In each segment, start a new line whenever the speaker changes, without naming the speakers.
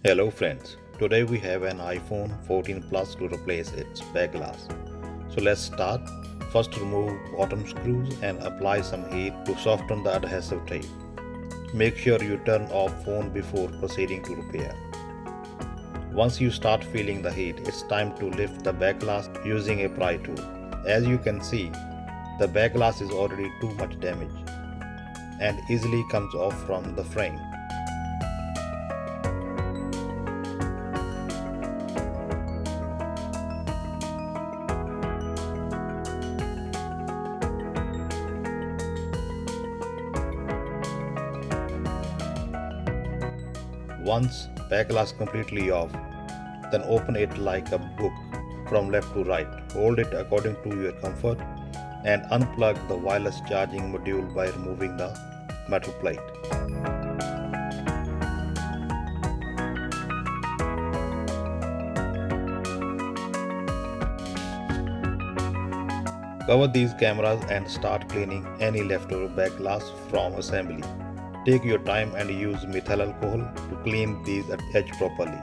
Hello friends, today we have an iPhone 14 Plus to replace its back glass. So let's start. First remove bottom screws and apply some heat to soften the adhesive tape. Make sure you turn off phone before proceeding to repair. Once you start feeling the heat, it's time to lift the back glass using a pry tool. As you can see, the back glass is already too much damaged and easily comes off from the frame. Once back glass completely off, then open it like a book from left to right. Hold it according to your comfort and unplug the wireless charging module by removing the metal plate. Cover these cameras and start cleaning any leftover back glass from assembly. Take your time and use methyl alcohol to clean these edges properly.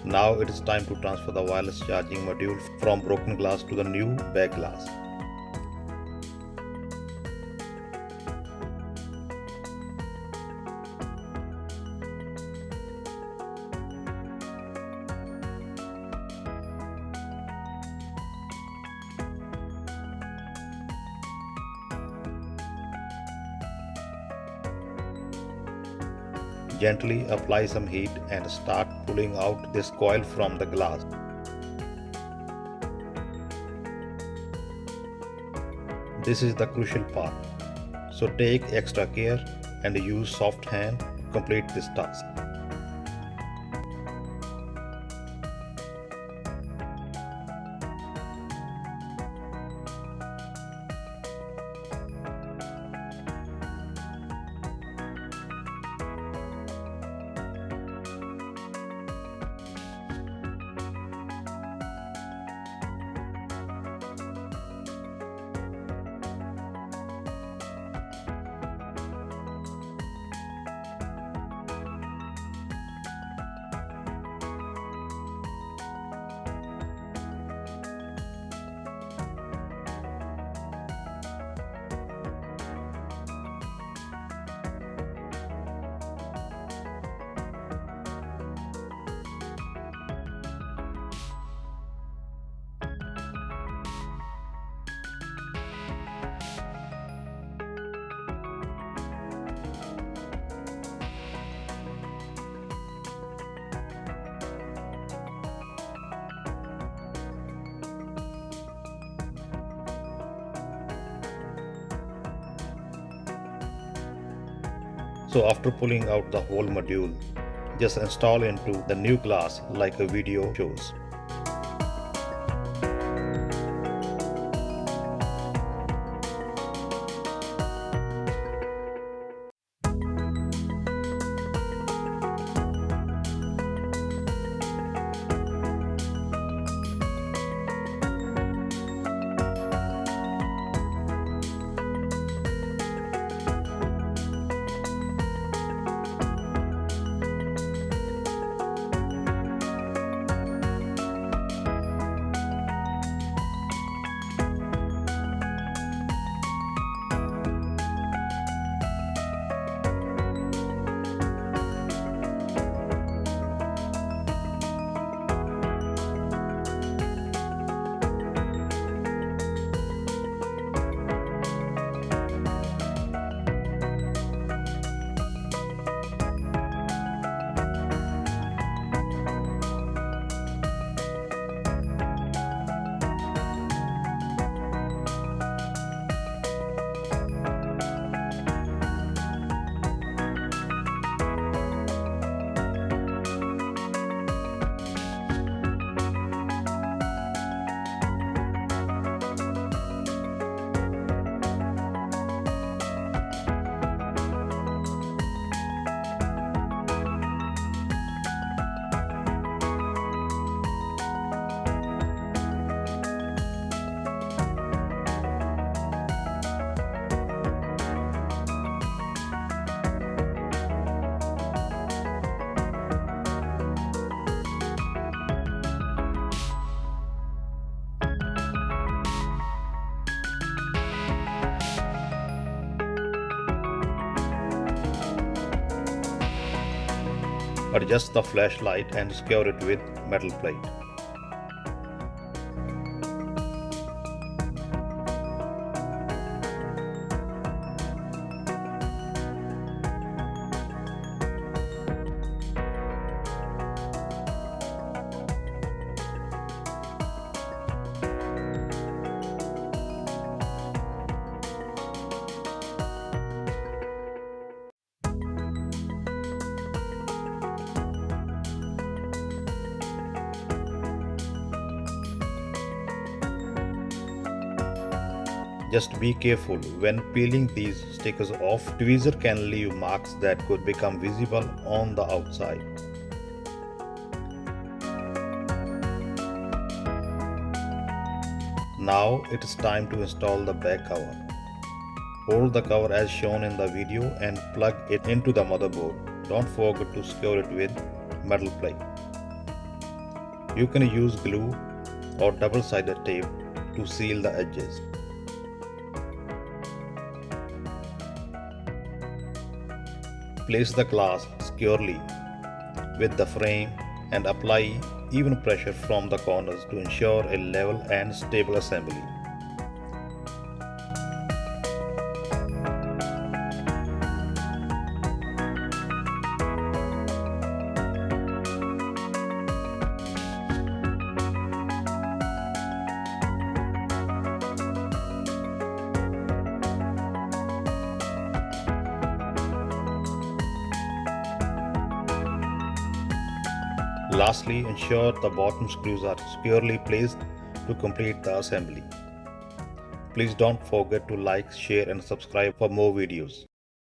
Now it is time to transfer the wireless charging module from broken glass to the new back glass. Gently apply some heat and start pulling out this coil from the glass. This is the crucial part, so take extra care and use soft hand to complete this task. So after pulling out the whole module, just install into the new glass like a video shows. Adjust the flashlight and secure it with metal plate. Just be careful when peeling these stickers off. Tweezer can leave marks that could become visible on the outside. Now it is time to install the back cover. Hold the cover as shown in the video and plug it into the motherboard. Don't forget to secure it with metal plate. You can use glue or double-sided tape to seal the edges. Place the glass securely with the frame and apply even pressure from the corners to ensure a level and stable assembly. Lastly, ensure the bottom screws are securely placed to complete the assembly. Please don't forget to like, share and subscribe for more videos.